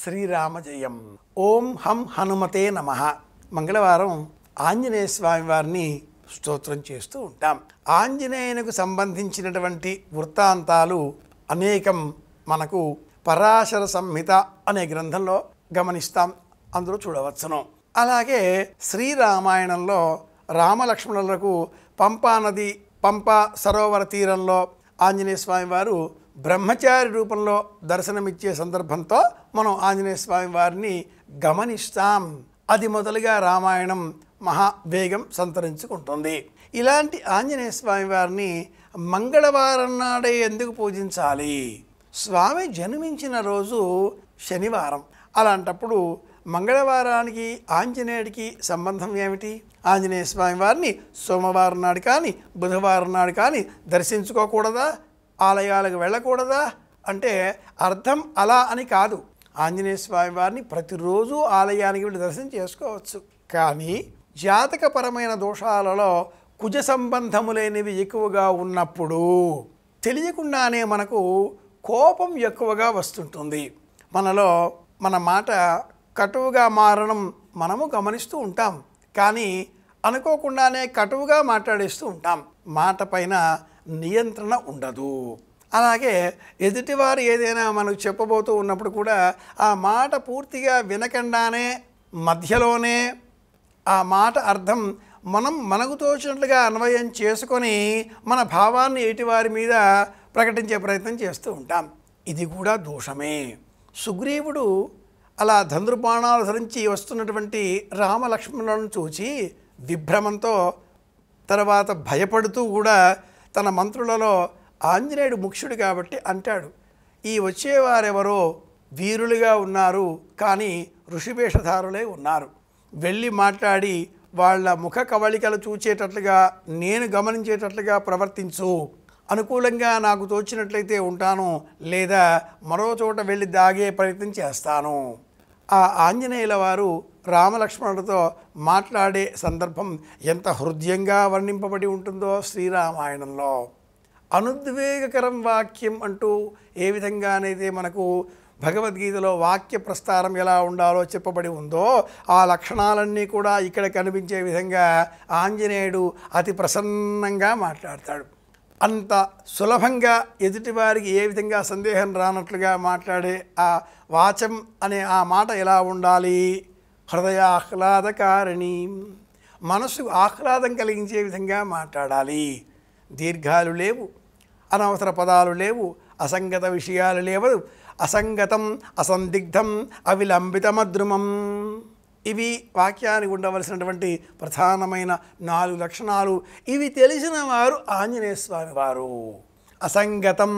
శ్రీరామ జయం. ఓం హం హనుమతే నమః. మంగళవారం ఆంజనేయ స్వామి వారిని స్తోత్రం చేస్తూ ఉంటాం. ఆంజనేయునికి సంబంధించినటువంటి వృత్తాంతాలు అనేకం మనకు పరాశర సంహిత అనే గ్రంథంలో గమనిస్తాం, అందులో చూడవచ్చును. అలాగే శ్రీరామాయణంలో రామలక్ష్మణులకు పంపా నది, పంపా సరోవర తీరంలో ఆంజనేయ స్వామి వారు బ్రహ్మచారి రూపంలో దర్శనమిచ్చే సందర్భంతో మనం ఆంజనేయ స్వామి వారిని గమనిస్తాం. అది మొదలుగా రామాయణం మహావేగం సంతరించుకుంటుంది. ఇలాంటి ఆంజనేయ స్వామి వారిని మంగళవారం నాడే ఎందుకు పూజించాలి? స్వామి జన్మించిన రోజు శనివారం. అలాంటప్పుడు మంగళవారానికి ఆంజనేయుడికి సంబంధం ఏమిటి? ఆంజనేయ స్వామి వారిని సోమవారం నాడు కానీ బుధవారం నాడు కానీ దర్శించుకోకూడదా? ఆలయాలకు వెళ్ళకూడదా అంటే అర్థం అలా అని కాదు. ఆంజనేయ స్వామి వారిని ప్రతిరోజు ఆలయానికి వెళ్ళి దర్శనం చేసుకోవచ్చు. కానీ జాతకపరమైన దోషాలలో కుజ సంబంధములైనవి ఎక్కువగా ఉన్నప్పుడు తెలియకుండానే మనకు కోపం ఎక్కువగా వస్తుంటుంది. మనలో మన మాట కటువుగా మారడం మనము గమనిస్తూ ఉంటాం. కానీ అనుకోకుండానే కటువుగా మాట్లాడేస్తూ ఉంటాం. మాట పైన నియంత్రణ ఉండదు. అలాగే ఎదుటివారు ఏదైనా మనకు చెప్పబోతూ ఉన్నప్పుడు కూడా ఆ మాట పూర్తిగా వినకుండానే మధ్యలోనే ఆ మాట అర్థం మనకు తోచినట్లుగా అన్వయం చేసుకొని మన భావాన్ని ఎటువారి మీద ప్రకటించే ప్రయత్నం చేస్తూ ఉంటాం. ఇది కూడా దోషమే. సుగ్రీవుడు అలా ధనుర్బాణాలు ధరించి వస్తున్నటువంటి రామలక్ష్మణులను చూచి విభ్రమంతో తర్వాత భయపడుతూ కూడా తన మంత్రులలో ఆంజనేయుడు ముఖ్యుడు కాబట్టి అంటాడు, ఈ వచ్చేవారెవరో వీరులుగా ఉన్నారు, కానీ ఋషివేషధారులే ఉన్నారు. వెళ్ళి మాట్లాడి వాళ్ళ ముఖ కవళికలు చూచేటట్లుగా నేను గమనించేటట్లుగా ప్రవర్తించు. అనుకూలంగా నాకు తోచినట్లయితే ఉంటాను, లేదా మరో చోట వెళ్ళి దాగే ప్రయత్నం చేస్తాను. ఆ ఆంజనేయుల వారు రామలక్ష్మణులతో మాట్లాడే సందర్భం ఎంత హృదయంగా వర్ణింపబడి ఉంటుందో శ్రీరామాయణంలో. అనుద్వేగకరం వాక్యం అంటూ ఏ విధంగానైతే మనకు భగవద్గీతలో వాక్య ప్రస్తారం ఎలా ఉండాలో చెప్పబడి ఉందో ఆ లక్షణాలన్నీ కూడా ఇక్కడ కనిపించే విధంగా ఆంజనేయుడు అతి ప్రసన్నంగా మాట్లాడతాడు. అంత సులభంగా ఎదుటివారికి ఏ విధంగా సందేహం రానట్లుగా మాట్లాడే ఆ వాచం అనే ఆ మాట ఎలా ఉండాలి? హృదయాహ్లాదకారిణి, మనసుకు ఆహ్లాదం కలిగించే విధంగా మాట్లాడాలి. దీర్ఘాలు లేవు, అనవసర పదాలు లేవు, అసంగత విషయాలు లేవు. అసంగతం, అసందిగ్ధం, అవిలంబితమద్రుమం. ఇవి వాక్యానికి ఉండవలసినటువంటి ప్రధానమైన 4 లక్షణాలు. ఇవి తెలిసిన వారు ఆంజనేయ స్వామి వారు. అసంగతం,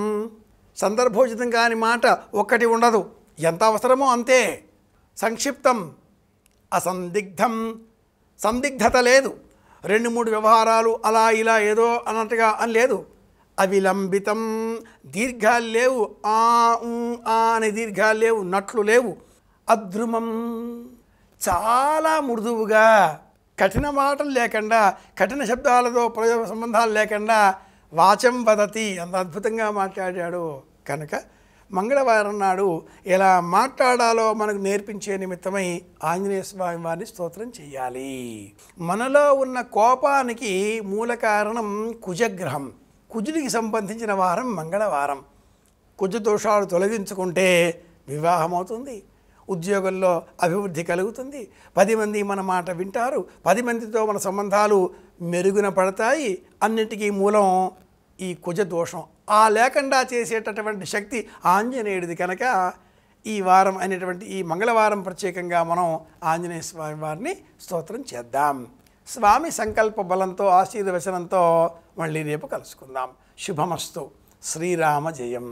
సందర్భోచితం కాని మాట ఒక్కటి ఉండదు, ఎంత అవసరమో అంతే. సంక్షిప్తం, అసందిగ్ధం, సందిగ్ధత లేదు, 2-3 వ్యవహారాలు అలా ఇలా ఏదో అన్నట్టుగా అని లేదు. అవిలంబితం, దీర్ఘాలు లేవు, అనే దీర్ఘాలు లేవు, నట్లు లేవు. అద్రుమం, చాలా మృదువుగా, కఠిన మాటలు లేకుండా, కఠిన శబ్దాలతో ప్రయోగ సంబంధాలు లేకుండా వాచం వదతి, అంత అద్భుతంగా మాట్లాడాడు. కనుక మంగళవారం నాడు ఎలా మాట్లాడాలో మనకు నేర్పించే నిమిత్తమై ఆంజనేయ స్వామి వారిని స్తోత్రం చేయాలి. మనలో ఉన్న కోపానికి మూల కారణం కుజగ్రహం. కుజుడికి సంబంధించిన వారం మంగళవారం. కుజ దోషాలు తొలగించుకుంటే వివాహం అవుతుంది, ఉద్యోగంలో అభివృద్ధి కలుగుతుంది, 10 మంది మన మాట వింటారు, 10 మందితో మన సంబంధాలు మెరుగున పడతాయి. అన్నిటికీ మూలం ఈ కుజ దోషం. ఆ లేకుండా చేసేటటువంటి శక్తి ఆంజనేయుడిది. కనుక ఈ వారం అనేటువంటి ఈ మంగళవారం ప్రత్యేకంగా మనం ఆంజనేయ స్వామి వారిని స్తోత్రం చేద్దాం. స్వామి సంకల్ప బలంతో ఆశీర్వచనంతో మళ్ళీ రేపు కలుసుకుందాం. శుభమస్తు. శ్రీరామ జయం.